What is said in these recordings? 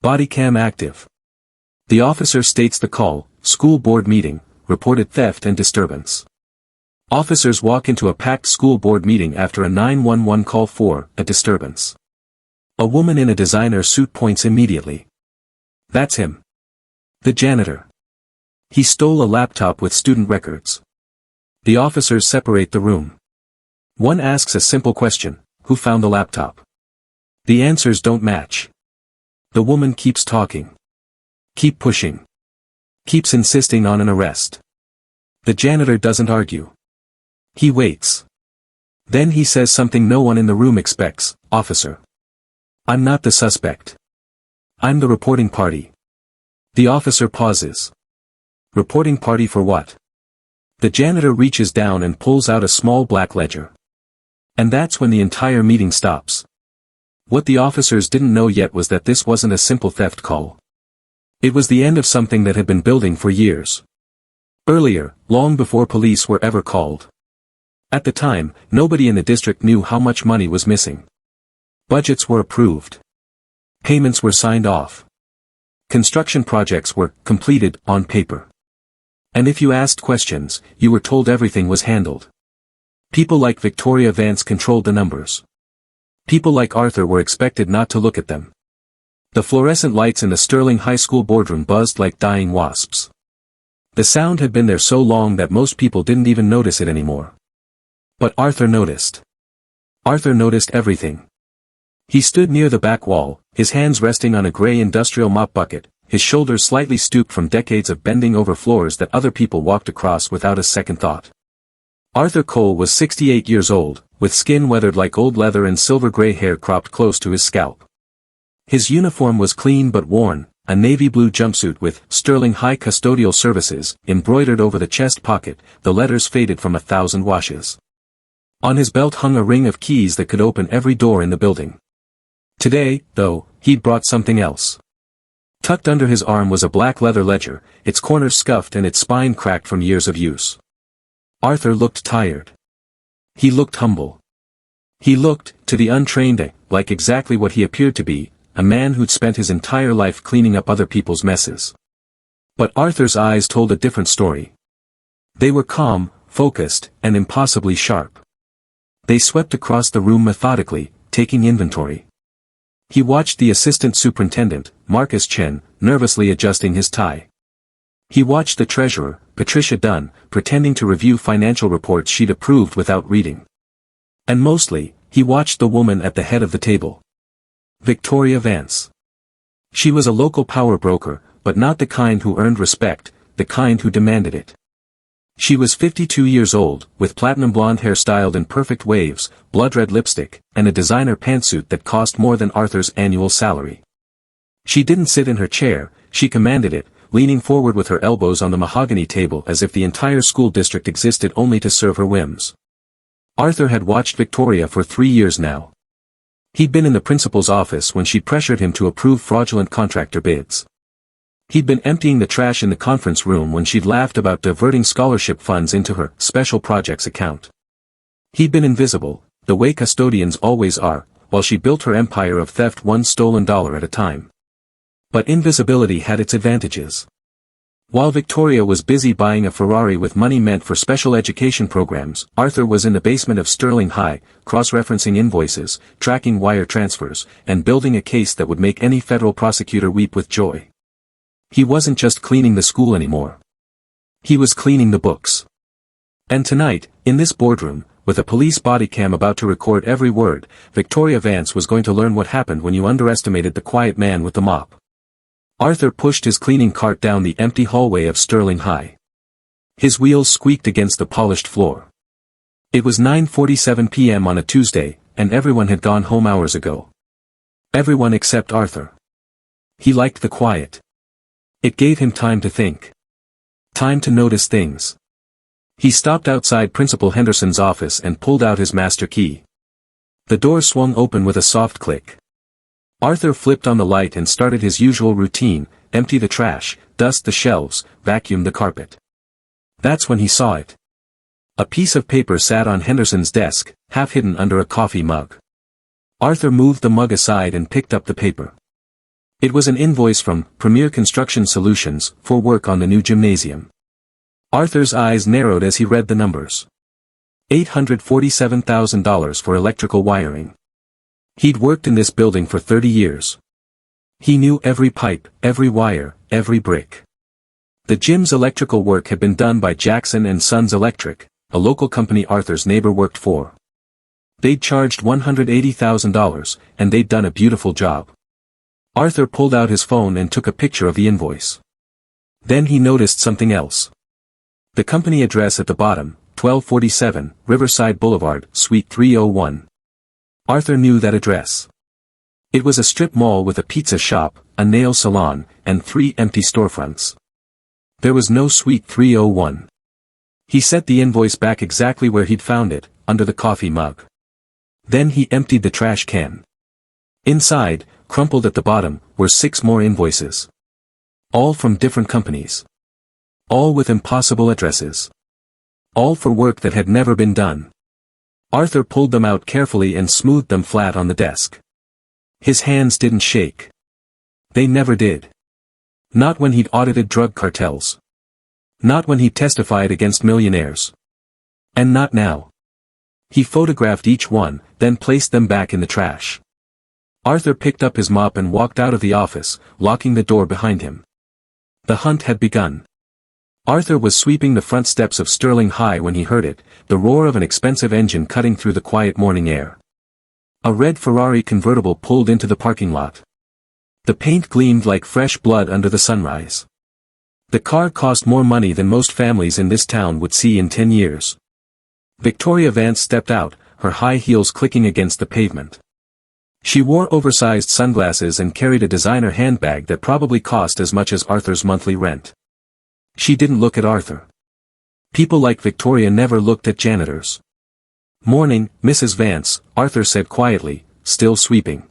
Bodycam active. The officer states the call, school board meeting, reported theft and disturbance. Officers walk into a packed school board meeting after a 911 call for a disturbance. A woman in a designer suit points immediately. That's him. The janitor. He stole a laptop with student records. The officers separate the room. One asks a simple question, who found the laptop? The answers don't match. The woman keeps talking. Keep pushing. Keeps insisting on an arrest. The janitor doesn't argue. He waits. Then he says something no one in the room expects, officer. I'm not the suspect. I'm the reporting party. The officer pauses. Reporting party for what? The janitor reaches down and pulls out a small black ledger. And that's when the entire meeting stops. What the officers didn't know yet was that this wasn't a simple theft call. It was the end of something that had been building for years. Earlier, long before police were ever called. At the time, nobody in the district knew how much money was missing. Budgets were approved. Payments were signed off. Construction projects were completed on paper. And if you asked questions, you were told everything was handled. People like Victoria Vance controlled the numbers. People like Arthur were expected not to look at them. The fluorescent lights in the Sterling High School boardroom buzzed like dying wasps. The sound had been there so long that most people didn't even notice it anymore. But Arthur noticed. Arthur noticed everything. He stood near the back wall, his hands resting on a gray industrial mop bucket, his shoulders slightly stooped from decades of bending over floors that other people walked across without a second thought. Arthur Cole was 68 years old, with skin weathered like old leather and silver-gray hair cropped close to his scalp. His uniform was clean but worn, a navy blue jumpsuit with Sterling High Custodial Services embroidered over the chest pocket, the letters faded from 1,000 washes. On his belt hung a ring of keys that could open every door in the building. Today, though, he'd brought something else. Tucked under his arm was a black leather ledger, its corners scuffed and its spine cracked from years of use. Arthur looked tired. He looked humble. He looked, to the untrained, like exactly what he appeared to be, a man who'd spent his entire life cleaning up other people's messes. But Arthur's eyes told a different story. They were calm, focused, and impossibly sharp. They swept across the room methodically, taking inventory. He watched the assistant superintendent, Marcus Chen, nervously adjusting his tie. He watched the treasurer, Patricia Dunn, pretending to review financial reports she'd approved without reading. And mostly, he watched the woman at the head of the table. Victoria Vance. She was a local power broker, but not the kind who earned respect, the kind who demanded it. She was 52 years old, with platinum blonde hair styled in perfect waves, blood-red lipstick, and a designer pantsuit that cost more than Arthur's annual salary. She didn't sit in her chair, she commanded it, leaning forward with her elbows on the mahogany table as if the entire school district existed only to serve her whims. Arthur had watched Victoria for 3 years now. He'd been in the principal's office when she pressured him to approve fraudulent contractor bids. He'd been emptying the trash in the conference room when she'd laughed about diverting scholarship funds into her special projects account. He'd been invisible, the way custodians always are, while she built her empire of theft one stolen dollar at a time. But invisibility had its advantages. While Victoria was busy buying a Ferrari with money meant for special education programs, Arthur was in the basement of Sterling High, cross-referencing invoices, tracking wire transfers, and building a case that would make any federal prosecutor weep with joy. He wasn't just cleaning the school anymore. He was cleaning the books. And tonight, in this boardroom, with a police body cam about to record every word, Victoria Vance was going to learn what happened when you underestimated the quiet man with the mop. Arthur pushed his cleaning cart down the empty hallway of Sterling High. His wheels squeaked against the polished floor. It was 9:47 p.m. on a Tuesday, and everyone had gone home hours ago. Everyone except Arthur. He liked the quiet. It gave him time to think. Time to notice things. He stopped outside Principal Henderson's office and pulled out his master key. The door swung open with a soft click. Arthur flipped on the light and started his usual routine, empty the trash, dust the shelves, vacuum the carpet. That's when he saw it. A piece of paper sat on Henderson's desk, half hidden under a coffee mug. Arthur moved the mug aside and picked up the paper. It was an invoice from Premier Construction Solutions for work on the new gymnasium. Arthur's eyes narrowed as he read the numbers. $847,000 for electrical wiring. He'd worked in this building for 30 years. He knew every pipe, every wire, every brick. The gym's electrical work had been done by Jackson and Sons Electric, a local company Arthur's neighbor worked for. They'd charged $180,000, and they'd done a beautiful job. Arthur pulled out his phone and took a picture of the invoice. Then he noticed something else. The company address at the bottom, 1247, Riverside Boulevard, Suite 301. Arthur knew that address. It was a strip mall with a pizza shop, a nail salon, and 3 empty storefronts. There was no Suite 301. He set the invoice back exactly where he'd found it, under the coffee mug. Then he emptied the trash can. Inside, crumpled at the bottom, were 6 more invoices. All from different companies. All with impossible addresses. All for work that had never been done. Arthur pulled them out carefully and smoothed them flat on the desk. His hands didn't shake. They never did. Not when he'd audited drug cartels. Not when he testified against millionaires. And not now. He photographed each one, then placed them back in the trash. Arthur picked up his mop and walked out of the office, locking the door behind him. The hunt had begun. Arthur was sweeping the front steps of Sterling High when he heard it, the roar of an expensive engine cutting through the quiet morning air. A red Ferrari convertible pulled into the parking lot. The paint gleamed like fresh blood under the sunrise. The car cost more money than most families in this town would see in 10 years. Victoria Vance stepped out, her high heels clicking against the pavement. She wore oversized sunglasses and carried a designer handbag that probably cost as much as Arthur's monthly rent. She didn't look at Arthur. People like Victoria never looked at janitors. "Morning, Mrs. Vance," Arthur said quietly, still sweeping.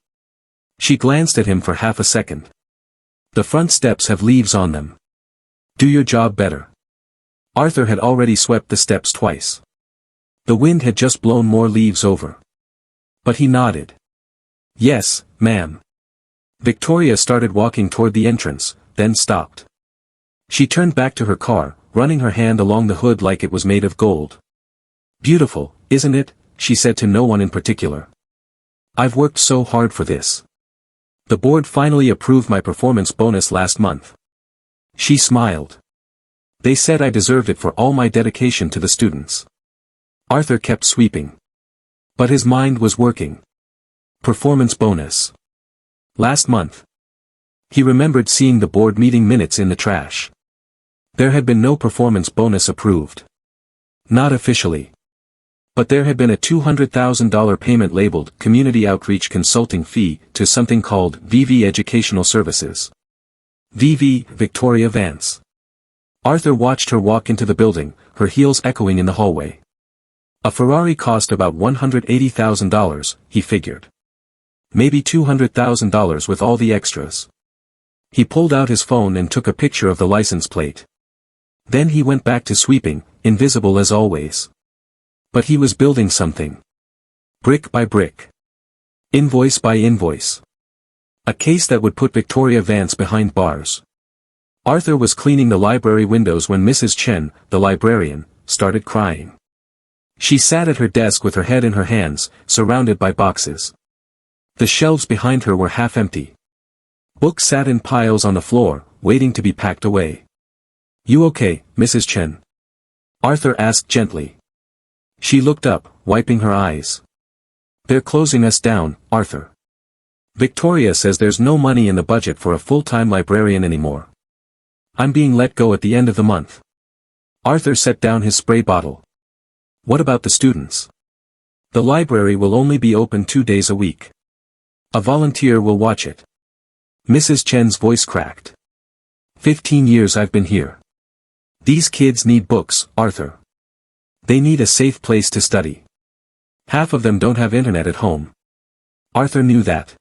She glanced at him for half a second. "The front steps have leaves on them. Do your job better." Arthur had already swept the steps twice. The wind had just blown more leaves over. But he nodded. "Yes, ma'am." Victoria started walking toward the entrance, then stopped. She turned back to her car, running her hand along the hood like it was made of gold. "Beautiful, isn't it?" she said to no one in particular. "I've worked so hard for this. The board finally approved my performance bonus last month." She smiled. "They said I deserved it for all my dedication to the students." Arthur kept sweeping. But his mind was working. Performance bonus. Last month. He remembered seeing the board meeting minutes in the trash. There had been no performance bonus approved. Not officially. But there had been a $200,000 payment labeled Community Outreach Consulting Fee to something called VV Educational Services. VV, Victoria Vance. Arthur watched her walk into the building, her heels echoing in the hallway. A Ferrari cost about $180,000, he figured. Maybe $200,000 with all the extras. He pulled out his phone and took a picture of the license plate. Then he went back to sweeping, invisible as always. But he was building something. Brick by brick. Invoice by invoice. A case that would put Victoria Vance behind bars. Arthur was cleaning the library windows when Mrs. Chen, the librarian, started crying. She sat at her desk with her head in her hands, surrounded by boxes. The shelves behind her were half empty. Books sat in piles on the floor, waiting to be packed away. "You okay, Mrs. Chen?" Arthur asked gently. She looked up, wiping her eyes. "They're closing us down, Arthur. Victoria says there's no money in the budget for a full-time librarian anymore. I'm being let go at the end of the month." Arthur set down his spray bottle. "What about the students?" "The library will only be open 2 days a week. A volunteer will watch it." Mrs. Chen's voice cracked. 15 years I've been here. These kids need books, Arthur. They need a safe place to study. Half of them don't have internet at home. Arthur knew that.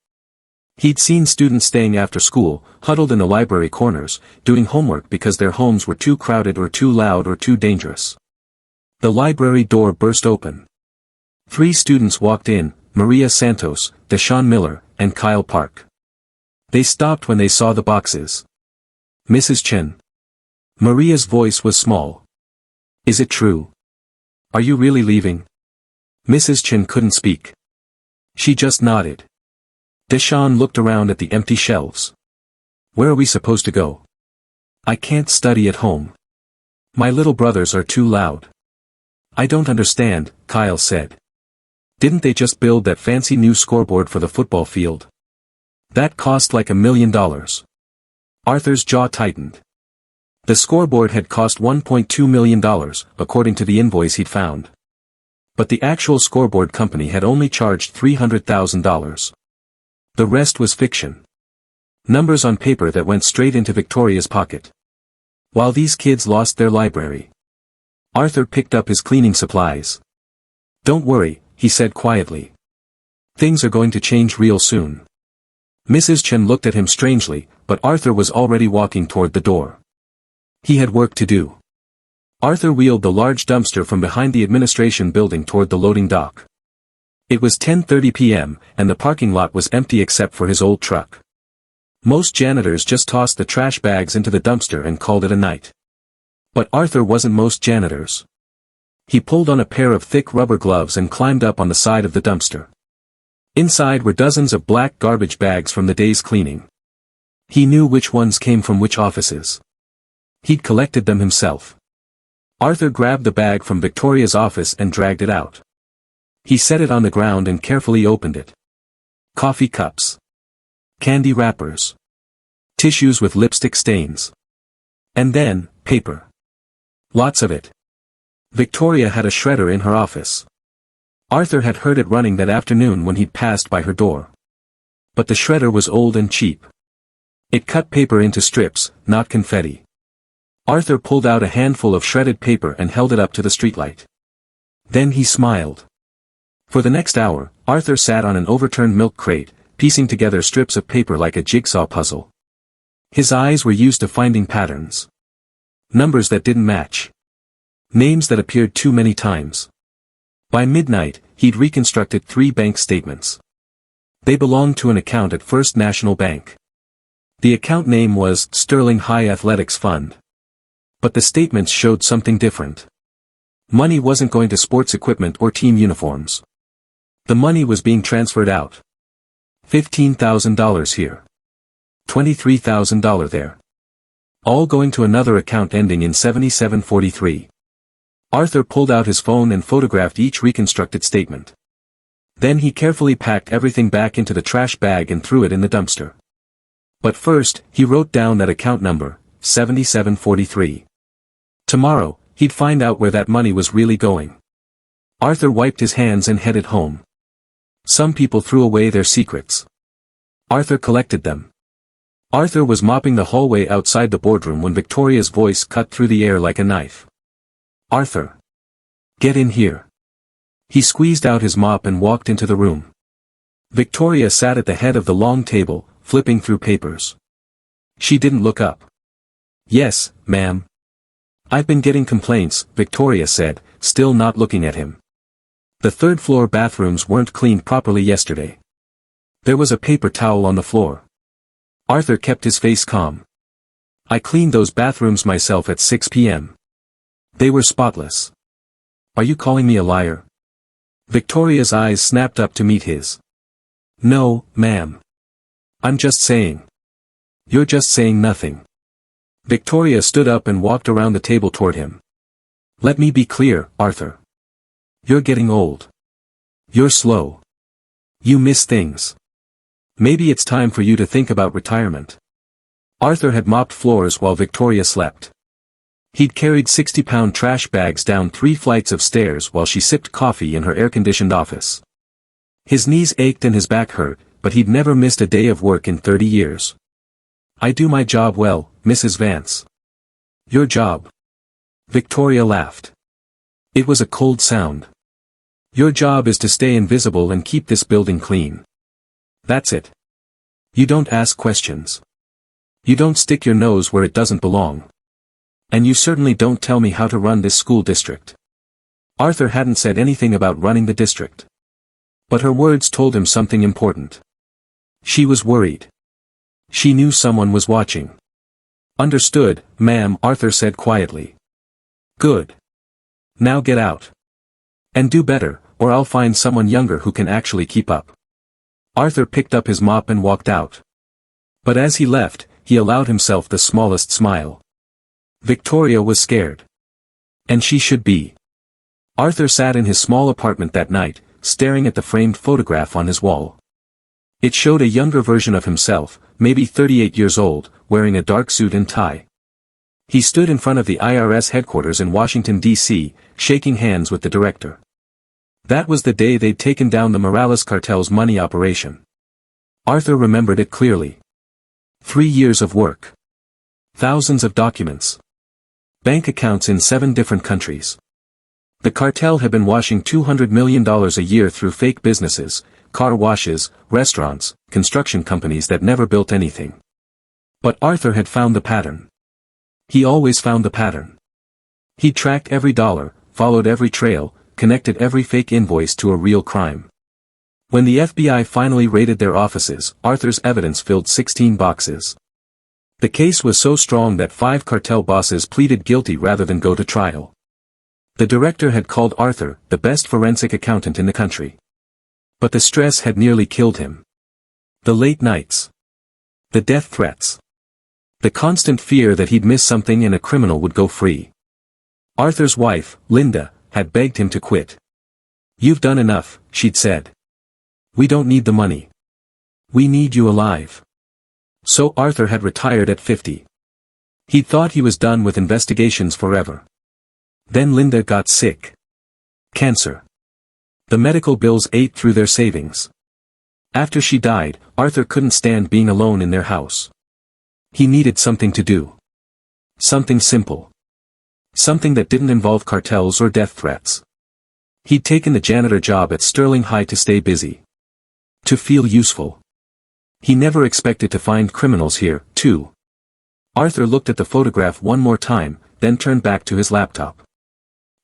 He'd seen students staying after school, huddled in the library corners, doing homework because their homes were too crowded or too loud or too dangerous. The library door burst open. 3 students walked in, Maria Santos, Deshaun Miller, and Kyle Park. They stopped when they saw the boxes. Mrs. Chen. Maria's voice was small. Is it true? Are you really leaving? Mrs. Chen couldn't speak. She just nodded. Deshawn looked around at the empty shelves. Where are we supposed to go? I can't study at home. My little brothers are too loud. I don't understand, Kyle said. Didn't they just build that fancy new scoreboard for the football field? That cost like $1 million. Arthur's jaw tightened. The scoreboard had cost $1.2 million, according to the invoice he'd found. But the actual scoreboard company had only charged $300,000. The rest was fiction. Numbers on paper that went straight into Victoria's pocket. While these kids lost their library, Arthur picked up his cleaning supplies. Don't worry, he said quietly. Things are going to change real soon. Mrs. Chen looked at him strangely, but Arthur was already walking toward the door. He had work to do. Arthur wheeled the large dumpster from behind the administration building toward the loading dock. It was 10:30 p.m., and the parking lot was empty except for his old truck. Most janitors just tossed the trash bags into the dumpster and called it a night. But Arthur wasn't most janitors. He pulled on a pair of thick rubber gloves and climbed up on the side of the dumpster. Inside were dozens of black garbage bags from the day's cleaning. He knew which ones came from which offices. He'd collected them himself. Arthur grabbed the bag from Victoria's office and dragged it out. He set it on the ground and carefully opened it. Coffee cups. Candy wrappers. Tissues with lipstick stains. And then, paper. Lots of it. Victoria had a shredder in her office. Arthur had heard it running that afternoon when he'd passed by her door. But the shredder was old and cheap. It cut paper into strips, not confetti. Arthur pulled out a handful of shredded paper and held it up to the streetlight. Then he smiled. For the next hour, Arthur sat on an overturned milk crate, piecing together strips of paper like a jigsaw puzzle. His eyes were used to finding patterns. Numbers that didn't match. Names that appeared too many times. By midnight, he'd reconstructed 3 bank statements. They belonged to an account at First National Bank. The account name was Sterling High Athletics Fund. But the statements showed something different. Money wasn't going to sports equipment or team uniforms. The money was being transferred out. $15,000 here. $23,000 there. All going to another account ending in 7743. Arthur pulled out his phone and photographed each reconstructed statement. Then he carefully packed everything back into the trash bag and threw it in the dumpster. But first, he wrote down that account number, 7743. Tomorrow, he'd find out where that money was really going. Arthur wiped his hands and headed home. Some people threw away their secrets. Arthur collected them. Arthur was mopping the hallway outside the boardroom when Victoria's voice cut through the air like a knife. Arthur. Get in here. He squeezed out his mop and walked into the room. Victoria sat at the head of the long table, flipping through papers. She didn't look up. Yes, ma'am. I've been getting complaints, Victoria said, still not looking at him. The third-floor bathrooms weren't cleaned properly yesterday. There was a paper towel on the floor. Arthur kept his face calm. I cleaned those bathrooms myself at 6 p.m. They were spotless. Are you calling me a liar? Victoria's eyes snapped up to meet his. No, ma'am. I'm just saying. You're just saying nothing. Victoria stood up and walked around the table toward him. Let me be clear, Arthur. You're getting old. You're slow. You miss things. Maybe it's time for you to think about retirement. Arthur had mopped floors while Victoria slept. He'd carried 60-pound trash bags down 3 flights of stairs while she sipped coffee in her air-conditioned office. His knees ached and his back hurt, but he'd never missed a day of work in 30 years. I do my job well, Mrs. Vance. Your job? Victoria laughed. It was a cold sound. Your job is to stay invisible and keep this building clean. That's it. You don't ask questions. You don't stick your nose where it doesn't belong. And you certainly don't tell me how to run this school district. Arthur hadn't said anything about running the district. But her words told him something important. She was worried. She knew someone was watching. "Understood, ma'am," Arthur said quietly. "Good. Now get out. And do better, or I'll find someone younger who can actually keep up." Arthur picked up his mop and walked out. But as he left, he allowed himself the smallest smile. Victoria was scared. And she should be. Arthur sat in his small apartment that night, staring at the framed photograph on his wall. It showed a younger version of himself, maybe 38 years old, wearing a dark suit and tie. He stood in front of the IRS headquarters in Washington, D.C., shaking hands with the director. That was the day they'd taken down the Morales cartel's money operation. Arthur remembered it clearly. 3 years of work. Thousands of documents. Bank accounts in 7 different countries. The cartel had been washing $200 million a year through fake businesses, car washes, restaurants, construction companies that never built anything. But Arthur had found the pattern. He always found the pattern. He tracked every dollar, followed every trail, connected every fake invoice to a real crime. When the FBI finally raided their offices, Arthur's evidence filled 16 boxes. The case was so strong that 5 cartel bosses pleaded guilty rather than go to trial. The director had called Arthur the best forensic accountant in the country. But the stress had nearly killed him. The late nights. The death threats. The constant fear that he'd miss something and a criminal would go free. Arthur's wife, Linda, had begged him to quit. "You've done enough," she'd said. "We don't need the money. We need you alive." So Arthur had retired at 50. He'd thought he was done with investigations forever. Then Linda got sick. Cancer. The medical bills ate through their savings. After she died, Arthur couldn't stand being alone in their house. He needed something to do. Something simple. Something that didn't involve cartels or death threats. He'd taken the janitor job at Sterling High to stay busy. To feel useful. He never expected to find criminals here, too. Arthur looked at the photograph one more time, then turned back to his laptop.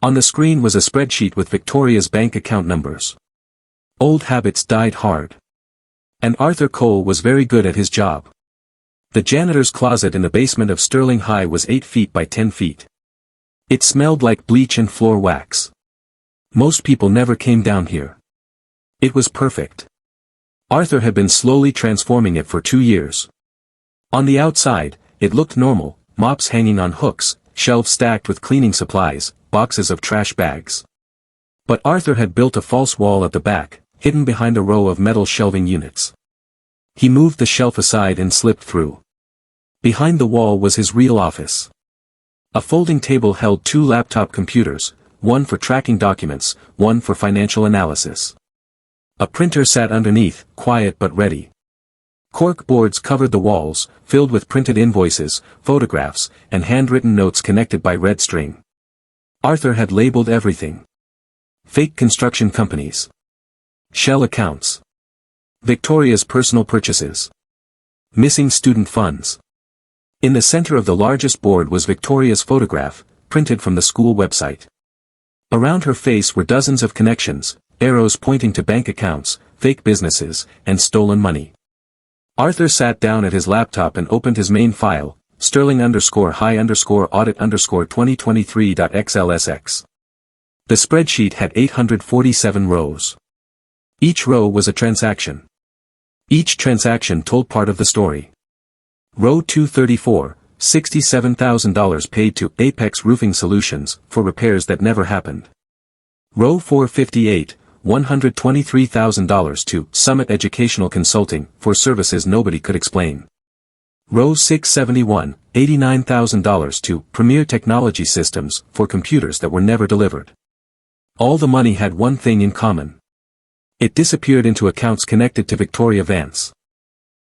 On the screen was a spreadsheet with Victoria's bank account numbers. Old habits died hard. And Arthur Cole was very good at his job. The janitor's closet in the basement of Sterling High was 8 feet by 10 feet. It smelled like bleach and floor wax. Most people never came down here. It was perfect. Arthur had been slowly transforming it for 2 years. On the outside, it looked normal, mops hanging on hooks, shelves stacked with cleaning supplies, boxes of trash bags. But Arthur had built a false wall at the back, hidden behind a row of metal shelving units. He moved the shelf aside and slipped through. Behind the wall was his real office. A folding table held 2 laptop computers, one for tracking documents, one for financial analysis. A printer sat underneath, quiet but ready. Cork boards covered the walls, filled with printed invoices, photographs, and handwritten notes connected by red string. Arthur had labeled everything. Fake construction companies. Shell accounts. Victoria's personal purchases. Missing student funds. In the center of the largest board was Victoria's photograph, printed from the school website. Around her face were dozens of connections, arrows pointing to bank accounts, fake businesses, and stolen money. Arthur sat down at his laptop and opened his main file, sterling_high_audit_2023.xlsx. The spreadsheet had 847 rows. Each row was a transaction. Each transaction told part of the story. Row 234, $67,000 paid to Apex Roofing Solutions for repairs that never happened. Row 458, $123,000 to Summit Educational Consulting for services nobody could explain. Row 671, $89,000 to Premier Technology Systems for computers that were never delivered. All the money had one thing in common. It disappeared into accounts connected to Victoria Vance.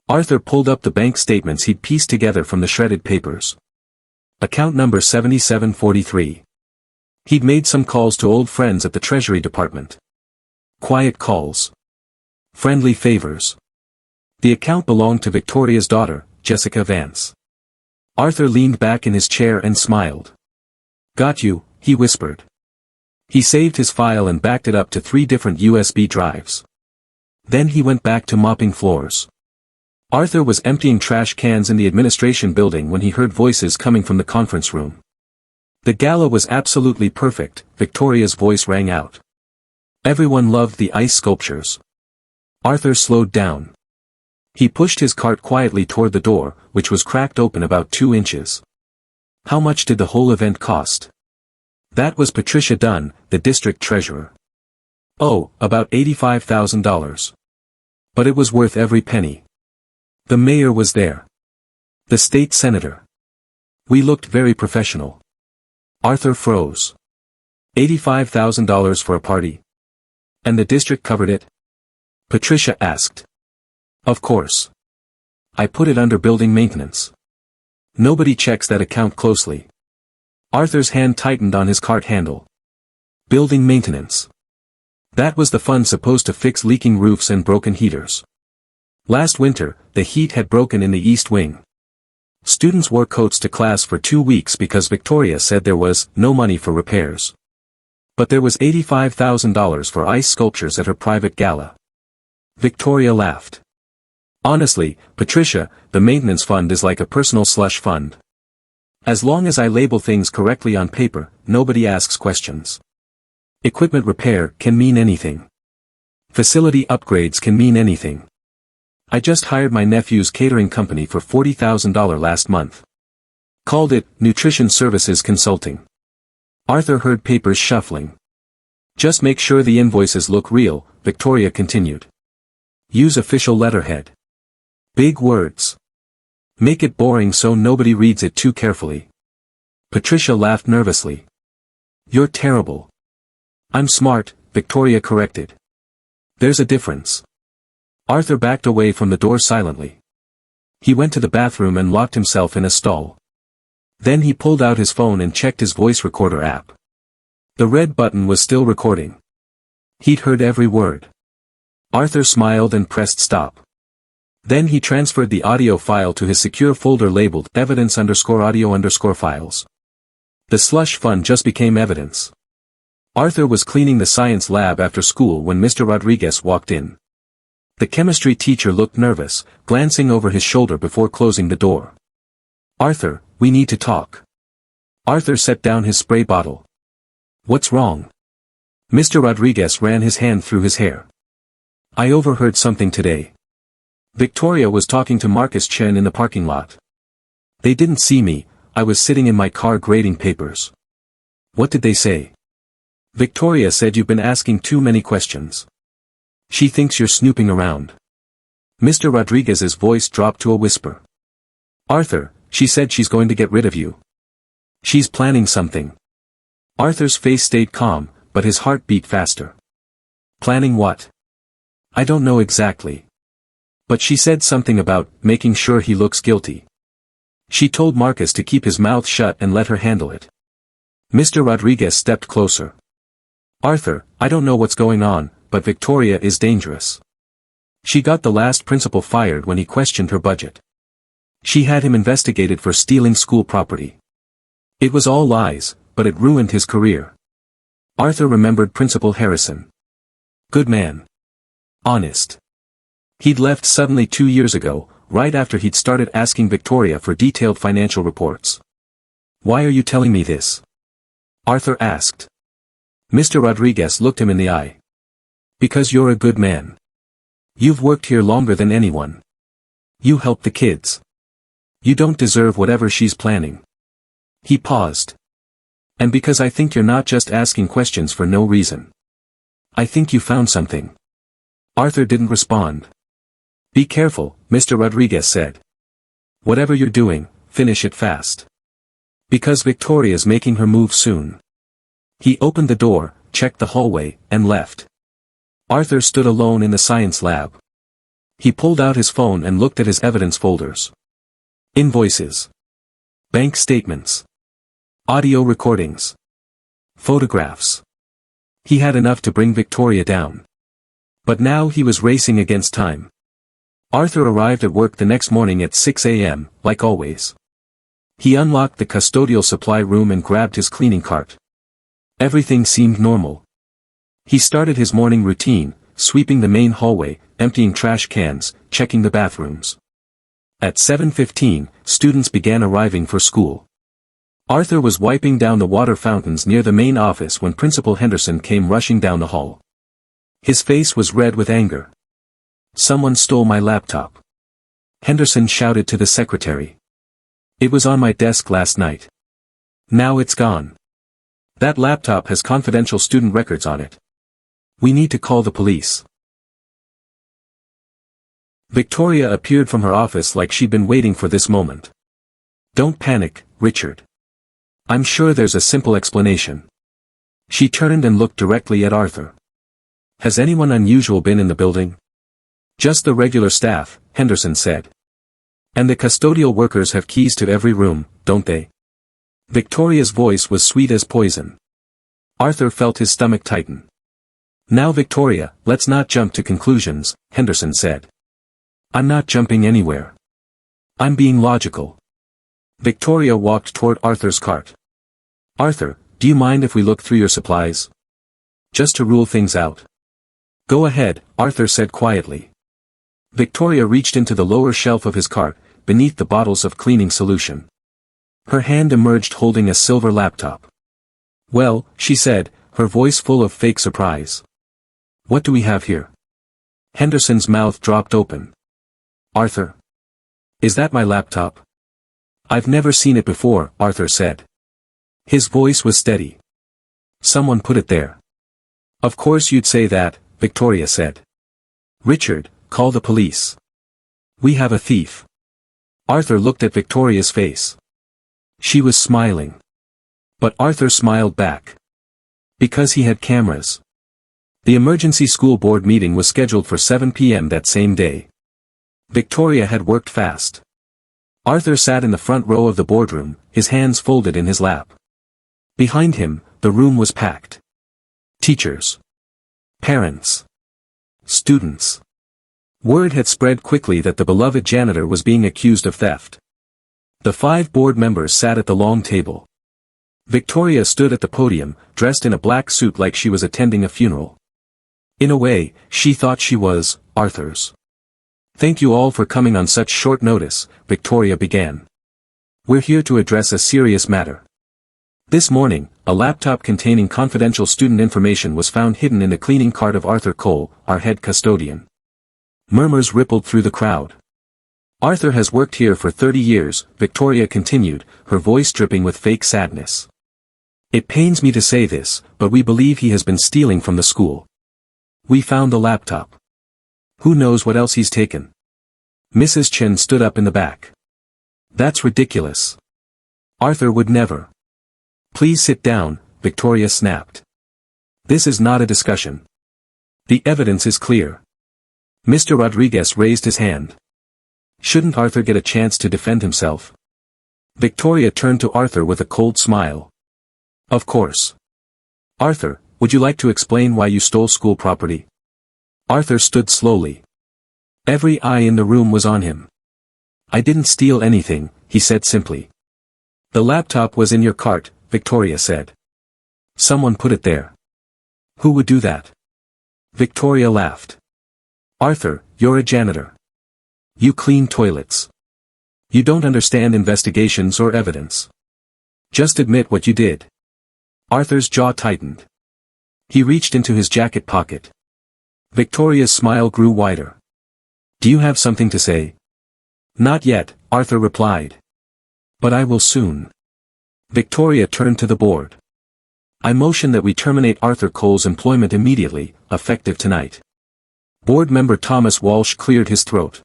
Arthur pulled up the bank statements he'd pieced together from the shredded papers. Account number 7743. He'd made some calls to old friends at the Treasury Department. Quiet calls. Friendly favors. The account belonged to Victoria's daughter, Jessica Vance. Arthur leaned back in his chair and smiled. "Got you," he whispered. He saved his file and backed it up to 3 different USB drives. Then he went back to mopping floors. Arthur was emptying trash cans in the administration building when he heard voices coming from the conference room. The gala was absolutely perfect, Victoria's voice rang out. Everyone loved the ice sculptures. Arthur slowed down. He pushed his cart quietly toward the door, which was cracked open about 2 inches. How much did the whole event cost? That was Patricia Dunn, the district treasurer. Oh, about $85,000. But it was worth every penny. The mayor was there. The state senator. We looked very professional. Arthur froze. $85,000 for a party. And the district covered it? Patricia asked. Of course. I put it under building maintenance. Nobody checks that account closely. Arthur's hand tightened on his cart handle. Building maintenance. That was the fund supposed to fix leaking roofs and broken heaters. Last winter, the heat had broken in the East Wing. Students wore coats to class for 2 weeks because Victoria said there was no money for repairs. But there was $85,000 for ice sculptures at her private gala. Victoria laughed. Honestly, Patricia, the maintenance fund is like a personal slush fund. As long as I label things correctly on paper, nobody asks questions. Equipment repair can mean anything. Facility upgrades can mean anything. I just hired my nephew's catering company for $40,000 last month. Called it Nutrition Services Consulting. Arthur heard papers shuffling. Just make sure the invoices look real, Victoria continued. Use official letterhead. Big words. Make it boring so nobody reads it too carefully. Patricia laughed nervously. You're terrible. I'm smart, Victoria corrected. There's a difference. Arthur backed away from the door silently. He went to the bathroom and locked himself in a stall. Then he pulled out his phone and checked his voice recorder app. The red button was still recording. He'd heard every word. Arthur smiled and pressed stop. Then he transferred the audio file to his secure folder labeled evidence_audio_files. The slush fund just became evidence. Arthur was cleaning the science lab after school when Mr. Rodriguez walked in. The chemistry teacher looked nervous, glancing over his shoulder before closing the door. Arthur, we need to talk. Arthur set down his spray bottle. What's wrong? Mr. Rodriguez ran his hand through his hair. I overheard something today. Victoria was talking to Marcus Chen in the parking lot. They didn't see me, I was sitting in my car grading papers. What did they say? Victoria said you've been asking too many questions. She thinks you're snooping around. Mr. Rodriguez's voice dropped to a whisper. Arthur, she said she's going to get rid of you. She's planning something. Arthur's face stayed calm, but his heart beat faster. Planning what? I don't know exactly. But she said something about making sure he looks guilty. She told Marcus to keep his mouth shut and let her handle it. Mr. Rodriguez stepped closer. Arthur, I don't know what's going on, but Victoria is dangerous. She got the last principal fired when he questioned her budget. She had him investigated for stealing school property. It was all lies, but it ruined his career. Arthur remembered Principal Harrison. Good man. Honest. He'd left suddenly 2 years ago, right after he'd started asking Victoria for detailed financial reports. Why are you telling me this? Arthur asked. Mr. Rodriguez looked him in the eye. Because you're a good man. You've worked here longer than anyone. You help the kids. You don't deserve whatever she's planning. He paused. And because I think you're not just asking questions for no reason. I think you found something. Arthur didn't respond. Be careful, Mr. Rodriguez said. Whatever you're doing, finish it fast. Because Victoria's making her move soon. He opened the door, checked the hallway, and left. Arthur stood alone in the science lab. He pulled out his phone and looked at his evidence folders. Invoices. Bank statements. Audio recordings. Photographs. He had enough to bring Victoria down. But now he was racing against time. Arthur arrived at work the next morning at 6 a.m., like always. He unlocked the custodial supply room and grabbed his cleaning cart. Everything seemed normal. He started his morning routine, sweeping the main hallway, emptying trash cans, checking the bathrooms. At 7:15, students began arriving for school. Arthur was wiping down the water fountains near the main office when Principal Henderson came rushing down the hall. His face was red with anger. "Someone stole my laptop," Henderson shouted to the secretary. "It was on my desk last night. Now it's gone. That laptop has confidential student records on it. We need to call the police." Victoria appeared from her office like she'd been waiting for this moment. "Don't panic, Richard. I'm sure there's a simple explanation." She turned and looked directly at Arthur. "Has anyone unusual been in the building?" "Just the regular staff," Henderson said. "And the custodial workers have keys to every room, don't they?" Victoria's voice was sweet as poison. Arthur felt his stomach tighten. "Now Victoria, let's not jump to conclusions," Henderson said. "I'm not jumping anywhere. I'm being logical." Victoria walked toward Arthur's cart. "Arthur, do you mind if we look through your supplies? Just to rule things out." "Go ahead," Arthur said quietly. Victoria reached into the lower shelf of his cart, beneath the bottles of cleaning solution. Her hand emerged holding a silver laptop. "Well," she said, her voice full of fake surprise. "What do we have here?" Henderson's mouth dropped open. "Arthur? Is that my laptop?" "I've never seen it before," Arthur said. His voice was steady. "Someone put it there." "Of course you'd say that," Victoria said. "Richard, call the police. We have a thief." Arthur looked at Victoria's face. She was smiling. But Arthur smiled back. Because he had cameras. The emergency school board meeting was scheduled for 7 p.m. that same day. Victoria had worked fast. Arthur sat in the front row of the boardroom, his hands folded in his lap. Behind him, the room was packed. Teachers. Parents. Students. Word had spread quickly that the beloved janitor was being accused of theft. The 5 board members sat at the long table. Victoria stood at the podium, dressed in a black suit like she was attending a funeral. In a way, she thought she was Arthur's. "Thank you all for coming on such short notice," Victoria began. "We're here to address a serious matter. This morning, a laptop containing confidential student information was found hidden in the cleaning cart of Arthur Cole, our head custodian." Murmurs rippled through the crowd. "Arthur has worked here for 30 years, Victoria continued, her voice dripping with fake sadness. "It pains me to say this, but we believe he has been stealing from the school. We found the laptop. Who knows what else he's taken?" Mrs. Chen stood up in the back. "That's ridiculous. Arthur would never." "Please sit down," Victoria snapped. "This is not a discussion. The evidence is clear." Mr. Rodriguez raised his hand. "Shouldn't Arthur get a chance to defend himself?" Victoria turned to Arthur with a cold smile. "Of course. Arthur, would you like to explain why you stole school property?" Arthur stood slowly. Every eye in the room was on him. "I didn't steal anything," he said simply. "The laptop was in your cart," Victoria said. "Someone put it there." "Who would do that?" Victoria laughed. "Arthur, you're a janitor. You clean toilets. You don't understand investigations or evidence. Just admit what you did." Arthur's jaw tightened. He reached into his jacket pocket. Victoria's smile grew wider. "Do you have something to say?" "Not yet," Arthur replied. "But I will soon." Victoria turned to the board. "I motion that we terminate Arthur Cole's employment immediately, effective tonight." Board member Thomas Walsh cleared his throat.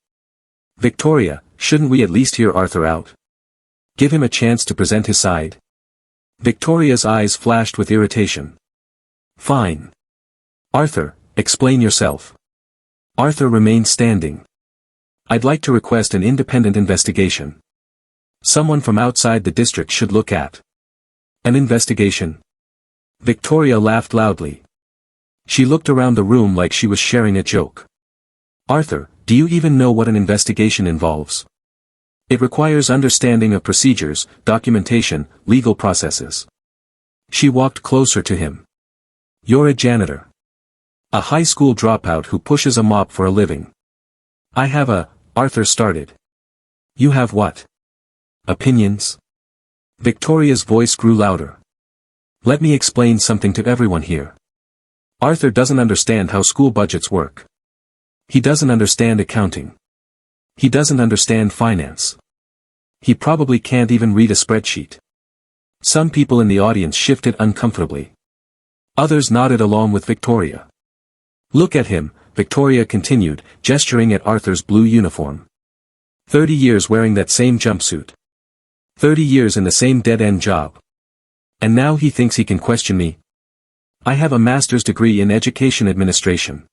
"Victoria, shouldn't we at least hear Arthur out? Give him a chance to present his side?" Victoria's eyes flashed with irritation. "Fine. Arthur, explain yourself." Arthur remained standing. "I'd like to request an independent investigation. Someone from outside the district should look at." "An investigation?" Victoria laughed loudly. She looked around the room like she was sharing a joke. "Arthur, do you even know what an investigation involves? It requires understanding of procedures, documentation, legal processes." She walked closer to him. "You're a janitor. A high school dropout who pushes a mop for a living." "I have a," Arthur started. You have what? Opinions? Victoria's voice grew louder. Let me explain something to everyone here. Arthur doesn't understand how school budgets work. He doesn't understand accounting. He doesn't understand finance. He probably can't even read a spreadsheet. Some people in the audience shifted uncomfortably. Others nodded along with Victoria. Look at him, Victoria continued, gesturing at Arthur's blue uniform. 30 years wearing that same jumpsuit. 30 years in the same dead-end job. And now he thinks he can question me? I have a master's degree in education administration.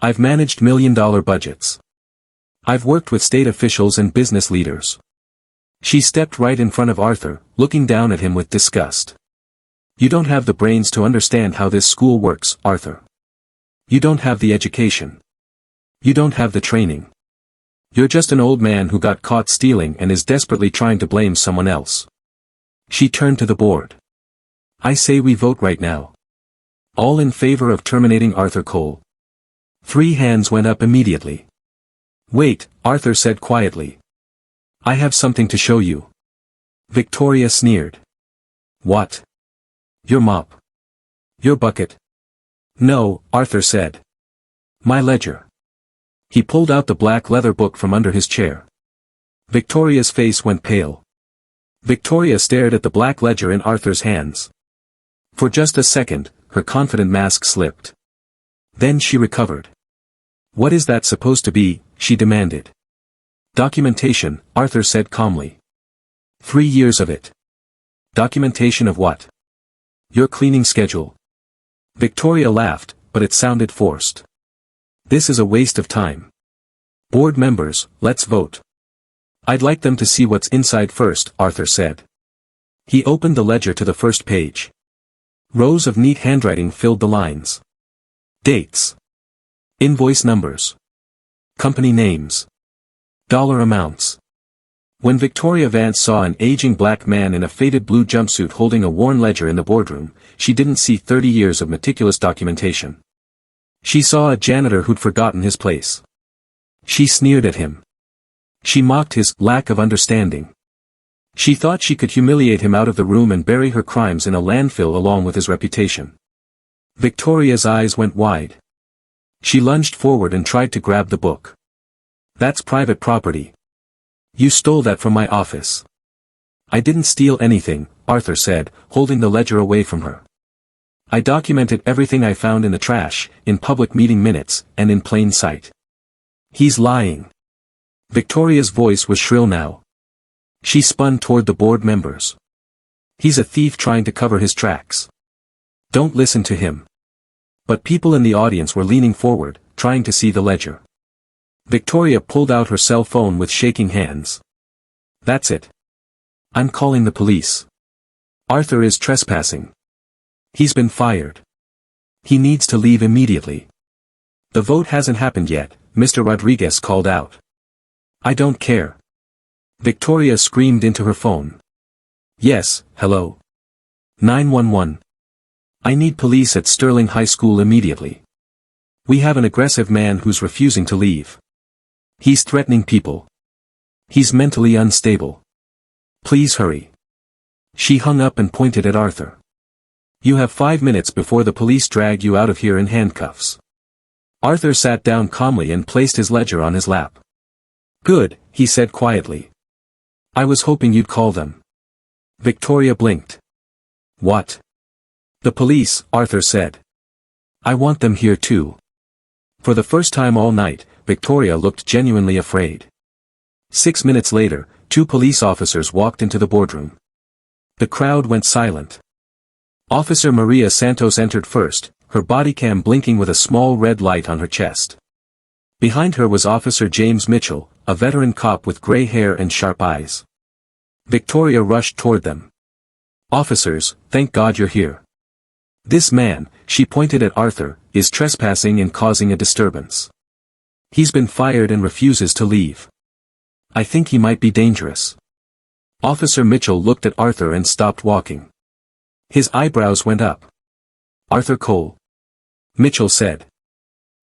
I've managed million-dollar budgets. I've worked with state officials and business leaders. She stepped right in front of Arthur, looking down at him with disgust. You don't have the brains to understand how this school works, Arthur. You don't have the education. You don't have the training. You're just an old man who got caught stealing and is desperately trying to blame someone else. She turned to the board. I say we vote right now. All in favor of terminating Arthur Cole. 3 hands went up immediately. Wait, Arthur said quietly. I have something to show you. Victoria sneered. What? Your mop. Your bucket. No, Arthur said. My ledger. He pulled out the black leather book from under his chair. Victoria's face went pale. Victoria stared at the black ledger in Arthur's hands. For just a second, her confident mask slipped. Then she recovered. What is that supposed to be? She demanded. Documentation, Arthur said calmly. 3 years of it. Documentation of what? Your cleaning schedule. Victoria laughed, but it sounded forced. This is a waste of time. Board members, let's vote. I'd like them to see what's inside first, Arthur said. He opened the ledger to the first page. Rows of neat handwriting filled the lines. Dates. Invoice numbers. Company names. Dollar amounts. When Victoria Vance saw an aging black man in a faded blue jumpsuit holding a worn ledger in the boardroom, she didn't see 30 years of meticulous documentation. She saw a janitor who'd forgotten his place. She sneered at him. She mocked his lack of understanding. She thought she could humiliate him out of the room and bury her crimes in a landfill along with his reputation. Victoria's eyes went wide. She lunged forward and tried to grab the book. That's private property. You stole that from my office. I didn't steal anything, Arthur said, holding the ledger away from her. I documented everything I found in the trash, in public meeting minutes, and in plain sight. He's lying. Victoria's voice was shrill now. She spun toward the board members. He's a thief trying to cover his tracks. Don't listen to him. But people in the audience were leaning forward, trying to see the ledger. Victoria pulled out her cell phone with shaking hands. That's it. I'm calling the police. Arthur is trespassing. He's been fired. He needs to leave immediately. The vote hasn't happened yet, Mr. Rodriguez called out. I don't care. Victoria screamed into her phone. Yes, hello. 911. I need police at Sterling High School immediately. We have an aggressive man who's refusing to leave. He's threatening people. He's mentally unstable. Please hurry. She hung up and pointed at Arthur. You have 5 minutes before the police drag you out of here in handcuffs. Arthur sat down calmly and placed his ledger on his lap. Good, he said quietly. I was hoping you'd call them. Victoria blinked. What? The police, Arthur said. I want them here too. For the first time all night, Victoria looked genuinely afraid. 6 minutes later, 2 police officers walked into the boardroom. The crowd went silent. Officer Maria Santos entered first, her bodycam blinking with a small red light on her chest. Behind her was Officer James Mitchell, a veteran cop with gray hair and sharp eyes. Victoria rushed toward them. Officers, thank God you're here. This man, she pointed at Arthur, is trespassing and causing a disturbance. He's been fired and refuses to leave. I think he might be dangerous. Officer Mitchell looked at Arthur and stopped walking. His eyebrows went up. Arthur Cole. Mitchell said.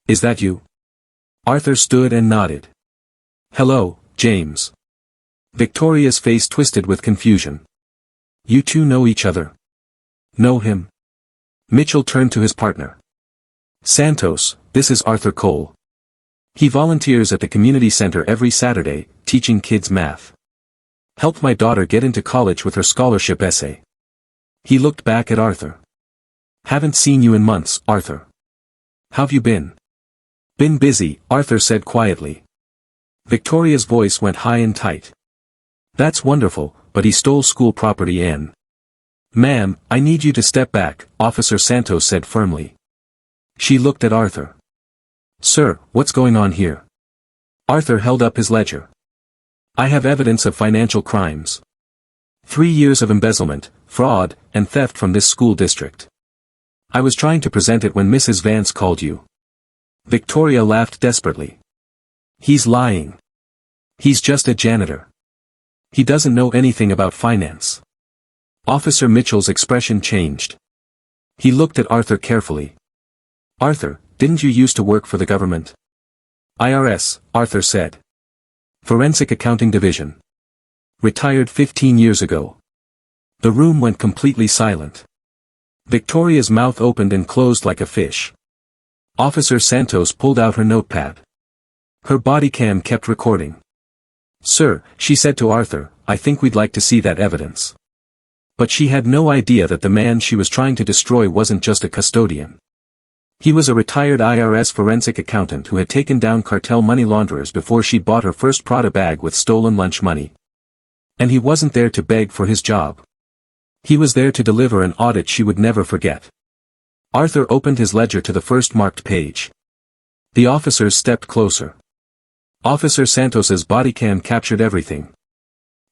Is that you? Arthur stood and nodded. Hello, James. Victoria's face twisted with confusion. You two know each other? Know him? Mitchell turned to his partner. Santos, this is Arthur Cole. He volunteers at the community center every Saturday, teaching kids math. Helped my daughter get into college with her scholarship essay. He looked back at Arthur. Haven't seen you in months, Arthur. How've you been? Been busy, Arthur said quietly. Victoria's voice went high and tight. That's wonderful, but he stole school property and... Ma'am, I need you to step back, Officer Santos said firmly. She looked at Arthur. Sir, what's going on here? Arthur held up his ledger. I have evidence of financial crimes. 3 years of embezzlement, fraud, and theft from this school district. I was trying to present it when Mrs. Vance called you. Victoria laughed desperately. He's lying. He's just a janitor. He doesn't know anything about finance. Officer Mitchell's expression changed. He looked at Arthur carefully. Arthur, didn't you used to work for the government? IRS, Arthur said. Forensic Accounting Division. Retired 15 years ago. The room went completely silent. Victoria's mouth opened and closed like a fish. Officer Santos pulled out her notepad. Her Bodycam kept recording. Sir, she said to Arthur, I think we'd like to see that evidence. But she had no idea that the man she was trying to destroy wasn't just a custodian. He was a retired IRS forensic accountant who had taken down cartel money launderers before she bought her first Prada bag with stolen lunch money. And he wasn't there to beg for his job. He was there to deliver an audit she would never forget. Arthur opened his ledger to the first marked page. The officers stepped closer. Officer Santos's Bodycam captured everything.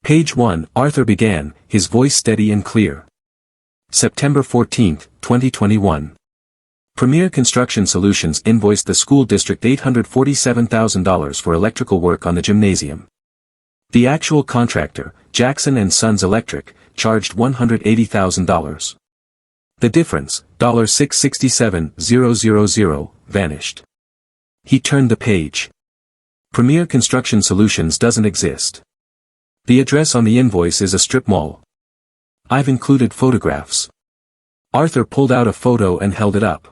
Page 1, Arthur began, his voice steady and clear. September 14, 2021. Premier Construction Solutions invoiced the school district $847,000 for electrical work on the gymnasium. The actual contractor, Jackson & Sons Electric, charged $180,000. The difference, $667,000, vanished. He turned the page. Premier Construction Solutions doesn't exist. The address on the invoice is a strip mall. I've included photographs. Arthur pulled out a photo and held it up.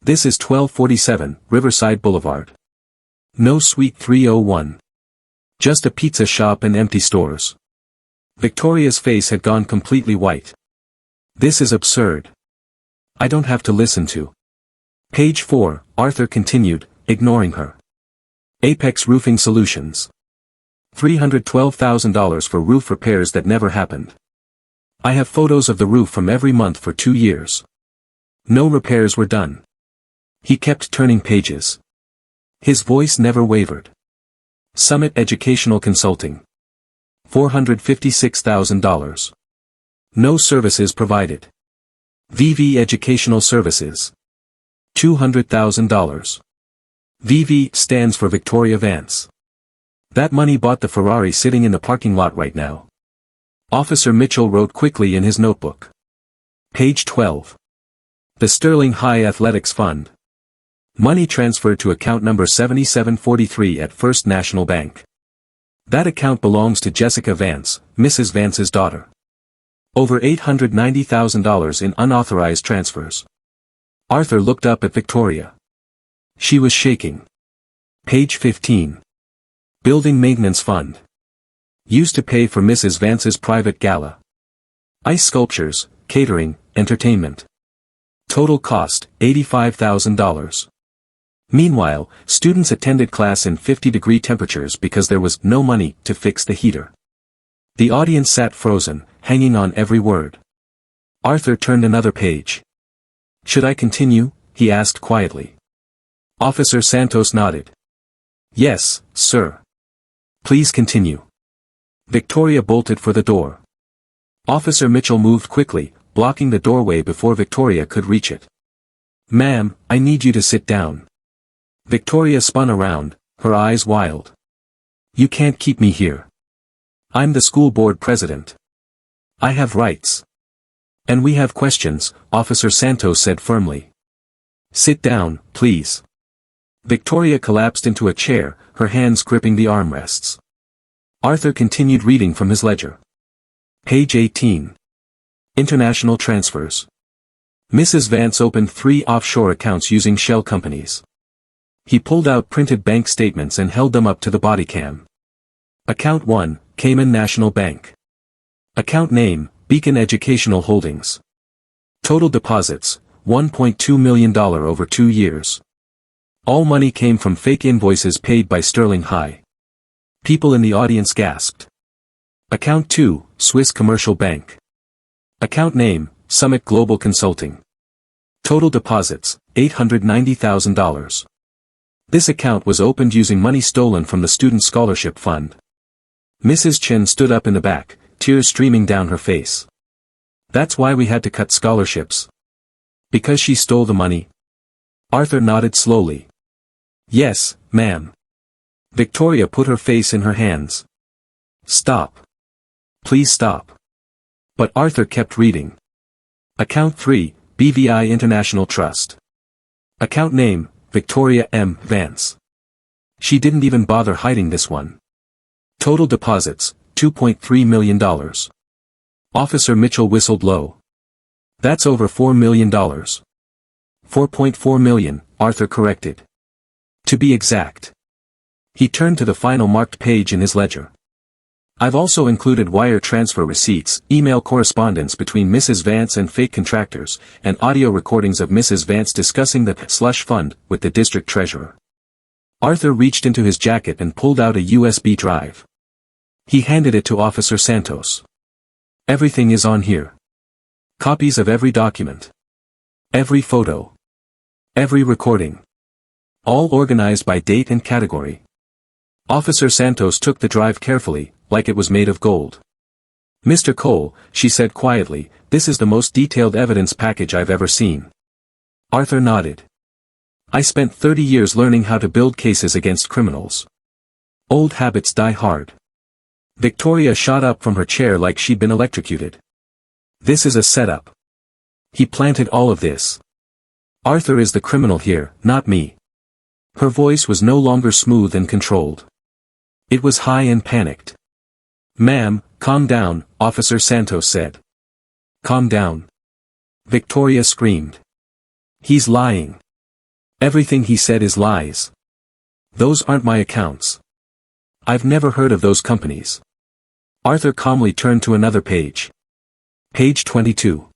This is 1247, Riverside Boulevard. No Suite 301. Just a pizza shop and empty stores. Victoria's face had gone completely white. This is absurd. I don't have to listen to. Page 4, Arthur continued, ignoring her. Apex Roofing Solutions. $312,000 for roof repairs that never happened. I have photos of the roof from every month for 2 years. No repairs were done. He kept turning pages. His voice never wavered. Summit Educational Consulting. $456,000. No services provided. VV Educational Services. $200,000. VV stands for Victoria Vance. That money bought the Ferrari sitting in the parking lot right now. Officer Mitchell wrote quickly in his notebook. Page 12. The Sterling High Athletics Fund. Money transferred to account number 7743 at First National Bank. That account belongs to Jessica Vance, Mrs. Vance's daughter. Over $890,000 in unauthorized transfers. Arthur looked up at Victoria. She was shaking. Page 15. Building Maintenance Fund. Used to pay for Mrs. Vance's private gala. Ice sculptures, catering, entertainment. Total cost, $85,000. Meanwhile, students attended class in 50-degree temperatures because there was no money to fix the heater. The audience sat frozen, hanging on every word. Arthur turned another page. Should I continue? He asked quietly. Officer Santos nodded. Yes, sir. Please continue. Victoria bolted for the door. Officer Mitchell moved quickly, blocking the doorway before Victoria could reach it. Ma'am, I need you to sit down. Victoria spun around, her eyes wild. You can't keep me here. I'm the school board president. I have rights. And we have questions, Officer Santos said firmly. Sit down, please. Victoria collapsed into a chair, her hands gripping the armrests. Arthur continued reading from his ledger. Page 18. International transfers. Mrs. Vance opened 3 offshore accounts using shell companies. He pulled out printed bank statements and held them up to the Bodycam. Account 1, Cayman National Bank. Account name, Beacon Educational Holdings. Total deposits, $1.2 million over 2 years. All money came from fake invoices paid by Sterling High. People in the audience gasped. Account 2, Swiss Commercial Bank. Account name, Summit Global Consulting. Total deposits, $890,000. This account was opened using money stolen from the Student Scholarship Fund. Mrs. Chen stood up in the back, tears streaming down her face. That's why we had to cut scholarships. Because she stole the money? Arthur nodded slowly. Yes, ma'am. Victoria put her face in her hands. Stop. Please stop. But Arthur kept reading. Account 3, BVI International Trust. Account name, Victoria M. Vance. She didn't even bother hiding this one. Total deposits, $2.3 million. Officer Mitchell whistled low. That's over $4 million. $4.4 million, Arthur corrected. To be exact. He turned to the final marked page in his ledger. I've also included wire transfer receipts, email correspondence between Mrs. Vance and fake contractors, and audio recordings of Mrs. Vance discussing the slush fund with the district treasurer. Arthur reached into his jacket and pulled out a USB drive. He handed it to Officer Santos. Everything is on here. Copies of every document. Every photo. Every recording. All organized by date and category. Officer Santos took the drive carefully, like it was made of gold. Mr. Cole, she said quietly, this is the most detailed evidence package I've ever seen. Arthur nodded. I spent 30 years learning how to build cases against criminals. Old habits die hard. Victoria shot up from her chair like she'd been electrocuted. This is a setup. He planted all of this. Arthur is the criminal here, not me. Her voice was no longer smooth and controlled. It was high and panicked. Ma'am, calm down, Officer Santos said. Calm down. Victoria screamed. He's lying. Everything he said is lies. Those aren't my accounts. I've never heard of those companies. Arthur calmly turned to another page. Page 22.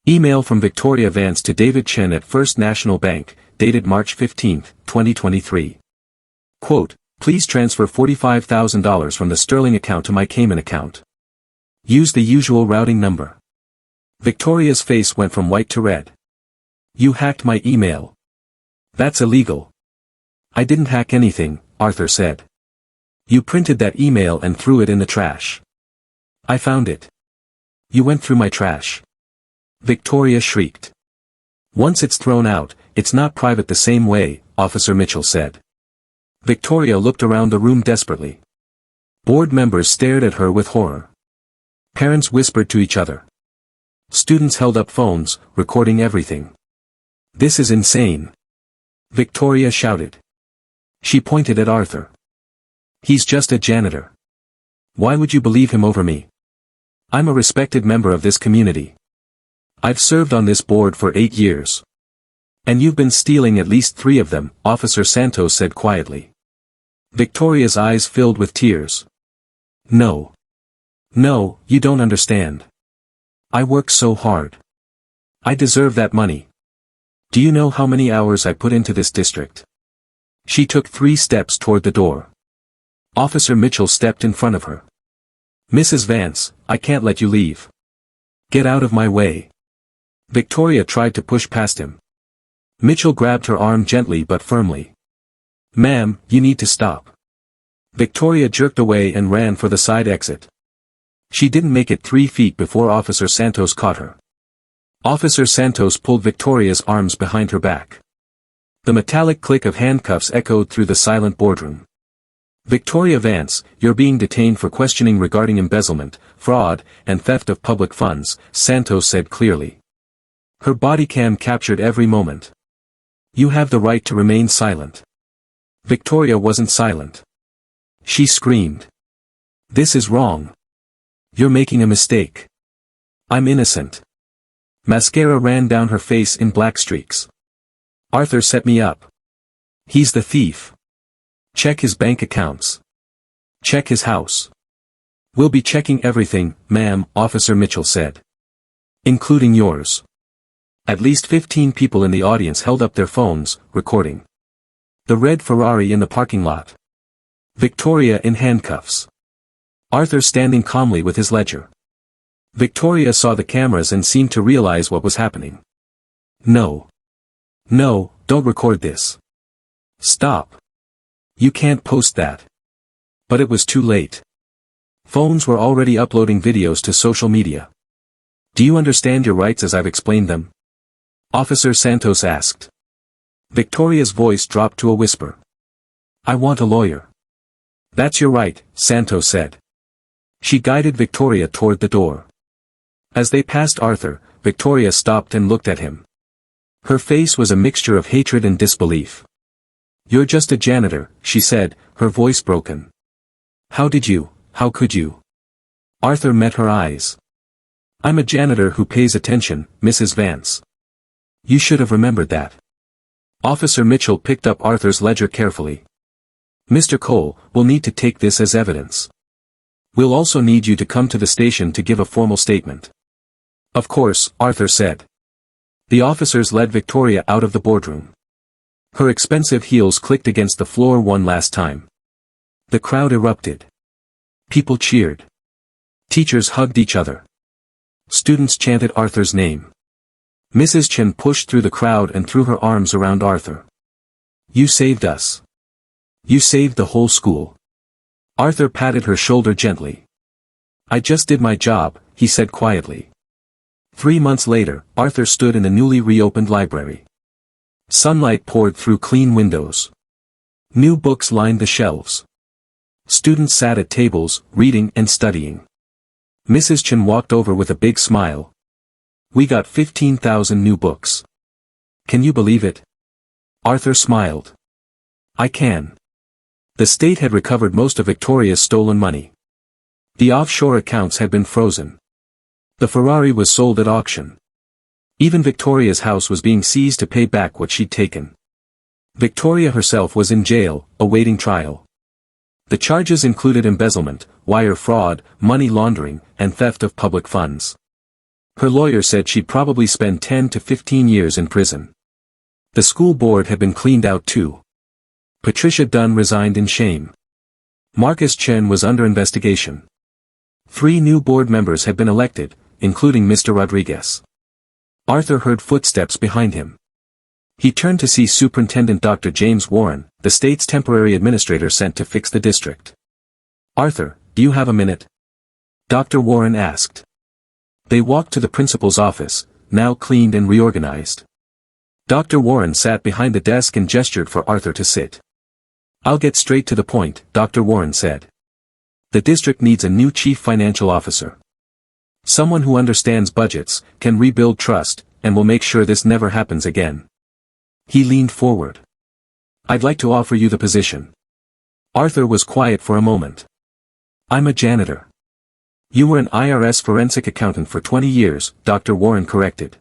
Email from Victoria Vance to David Chen at First National Bank, dated March 15, 2023. Quote, please transfer $45,000 from the Sterling account to my Cayman account. Use the usual routing number. Victoria's face went from white to red. You hacked my email. That's illegal. I didn't hack anything, Arthur said. You printed that email and threw it in the trash. I found it. You went through my trash. Victoria shrieked. Once it's thrown out, it's not private the same way, Officer Mitchell said. Victoria looked around the room desperately. Board members stared at her with horror. Parents whispered to each other. Students held up phones, recording everything. This is insane. Victoria shouted. She pointed at Arthur. He's just a janitor. Why would you believe him over me? I'm a respected member of this community. I've served on this board for 8 years. And you've been stealing at least 3 of them, Officer Santos said quietly. Victoria's eyes filled with tears. No. No, you don't understand. I worked so hard. I deserve that money. Do you know how many hours I put into this district? She took 3 steps toward the door. Officer Mitchell stepped in front of her. Mrs. Vance, I can't let you leave. Get out of my way. Victoria tried to push past him. Mitchell grabbed her arm gently but firmly. Ma'am, you need to stop. Victoria jerked away and ran for the side exit. She didn't make it 3 feet before Officer Santos caught her. Officer Santos pulled Victoria's arms behind her back. The metallic click of handcuffs echoed through the silent boardroom. Victoria Vance, you're being detained for questioning regarding embezzlement, fraud, and theft of public funds, Santos said clearly. Her body cam captured every moment. You have the right to remain silent. Victoria wasn't silent. She screamed. This is wrong. You're making a mistake. I'm innocent. Mascara ran down her face in black streaks. Arthur set me up. He's the thief. Check his bank accounts. Check his house. We'll be checking everything, ma'am, Officer Mitchell said. Including yours. At least 15 people in the audience held up their phones, recording. The red Ferrari in the parking lot. Victoria in handcuffs. Arthur standing calmly with his ledger. Victoria saw the cameras and seemed to realize what was happening. No. No, don't record this. Stop. You can't post that. But it was too late. Phones were already uploading videos to social media. Do you understand your rights as I've explained them? Officer Santos asked. Victoria's voice dropped to a whisper. I want a lawyer. That's your right, Santos said. She guided Victoria toward the door. As they passed Arthur, Victoria stopped and looked at him. Her face was a mixture of hatred and disbelief. You're just a janitor, she said, her voice broken. How could you? Arthur met her eyes. I'm a janitor who pays attention, Mrs. Vance. You should have remembered that. Officer Mitchell picked up Arthur's ledger carefully. Mr. Cole, we'll need to take this as evidence. We'll also need you to come to the station to give a formal statement. Of course, Arthur said. The officers led Victoria out of the boardroom. Her expensive heels clicked against the floor one last time. The crowd erupted. People cheered. Teachers hugged each other. Students chanted Arthur's name. Mrs. Chen pushed through the crowd and threw her arms around Arthur. You saved us. You saved the whole school. Arthur patted her shoulder gently. I just did my job, he said quietly. 3 months later, Arthur stood in the newly reopened library. Sunlight poured through clean windows. New books lined the shelves. Students sat at tables, reading and studying. Mrs. Chen walked over with a big smile. We got 15,000 new books. Can you believe it? Arthur smiled. I can. The state had recovered most of Victoria's stolen money. The offshore accounts had been frozen. The Ferrari was sold at auction. Even Victoria's house was being seized to pay back what she'd taken. Victoria herself was in jail, awaiting trial. The charges included embezzlement, wire fraud, money laundering, and theft of public funds. Her lawyer said she'd probably spend 10 to 15 years in prison. The school board had been cleaned out too. Patricia Dunn resigned in shame. Marcus Chen was under investigation. 3 new board members had been elected, including Mr. Rodriguez. Arthur heard footsteps behind him. He turned to see Superintendent Dr. James Warren, the state's temporary administrator sent to fix the district. Arthur, do you have a minute? Dr. Warren asked. They walked to the principal's office, now cleaned and reorganized. Dr. Warren sat behind the desk and gestured for Arthur to sit. I'll get straight to the point, Dr. Warren said. The district needs a new chief financial officer. Someone who understands budgets, can rebuild trust, and will make sure this never happens again. He leaned forward. I'd like to offer you the position. Arthur was quiet for a moment. I'm a janitor. You were an IRS forensic accountant for 20 years, Dr. Warren corrected.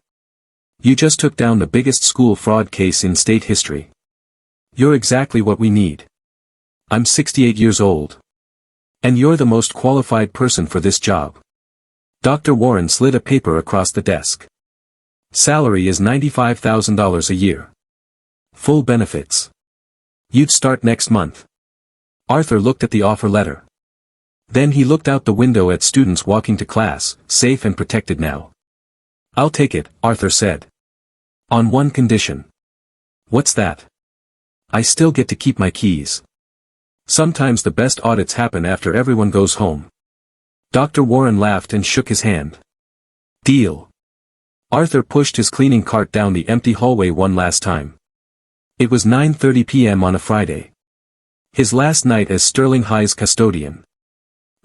You just took down the biggest school fraud case in state history. You're exactly what we need. I'm 68 years old. And you're the most qualified person for this job. Dr. Warren slid a paper across the desk. Salary is $95,000 a year. Full benefits. You'd start next month. Arthur looked at the offer letter. Then he looked out the window at students walking to class, safe and protected now. I'll take it, Arthur said. On one condition. What's that? I still get to keep my keys. Sometimes the best audits happen after everyone goes home. Dr. Warren laughed and shook his hand. Deal. Arthur pushed his cleaning cart down the empty hallway one last time. It was 9:30 p.m. on a Friday. His last night as Sterling High's custodian.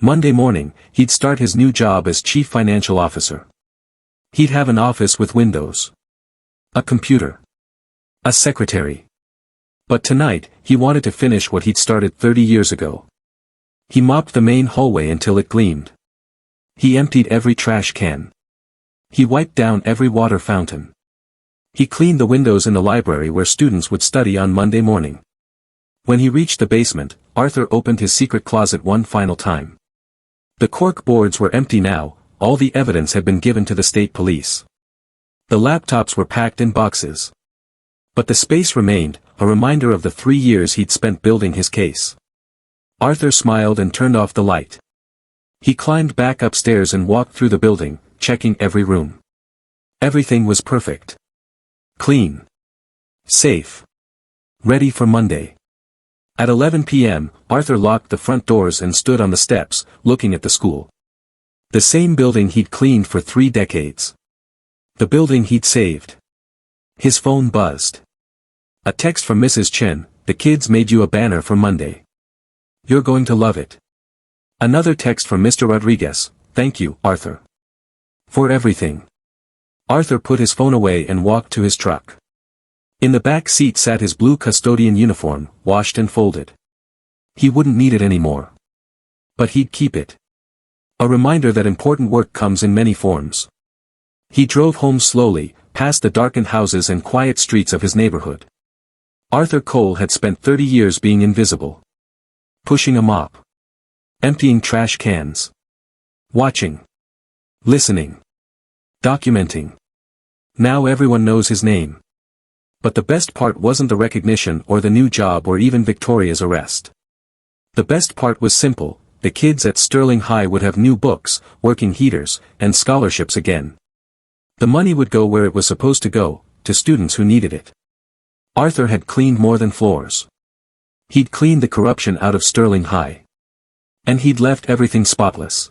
Monday morning, he'd start his new job as chief financial officer. He'd have an office with windows. A computer. A secretary. But tonight, he wanted to finish what he'd started 30 years ago. He mopped the main hallway until it gleamed. He emptied every trash can. He wiped down every water fountain. He cleaned the windows in the library where students would study on Monday morning. When he reached the basement, Arthur opened his secret closet one final time. The cork boards were empty now, all the evidence had been given to the state police. The laptops were packed in boxes. But the space remained, a reminder of the 3 years he'd spent building his case. Arthur smiled and turned off the light. He climbed back upstairs and walked through the building, checking every room. Everything was perfect. Clean. Safe. Ready for Monday. At 11 p.m., Arthur locked the front doors and stood on the steps, looking at the school. The same building he'd cleaned for 3 decades. The building he'd saved. His phone buzzed. A text from Mrs. Chen, "The kids made you a banner for Monday. You're going to love it." Another text from Mr. Rodriguez, "Thank you, Arthur. For everything." Arthur put his phone away and walked to his truck. In the back seat sat his blue custodian uniform, washed and folded. He wouldn't need it anymore. But he'd keep it. A reminder that important work comes in many forms. He drove home slowly, past the darkened houses and quiet streets of his neighborhood. Arthur Cole had spent 30 years being invisible. Pushing a mop. Emptying trash cans. Watching. Listening. Documenting. Now everyone knows his name. But the best part wasn't the recognition or the new job or even Victoria's arrest. The best part was simple: the kids at Sterling High would have new books, working heaters, and scholarships again. The money would go where it was supposed to go, to students who needed it. Arthur had cleaned more than floors. He'd cleaned the corruption out of Sterling High. And he'd left everything spotless.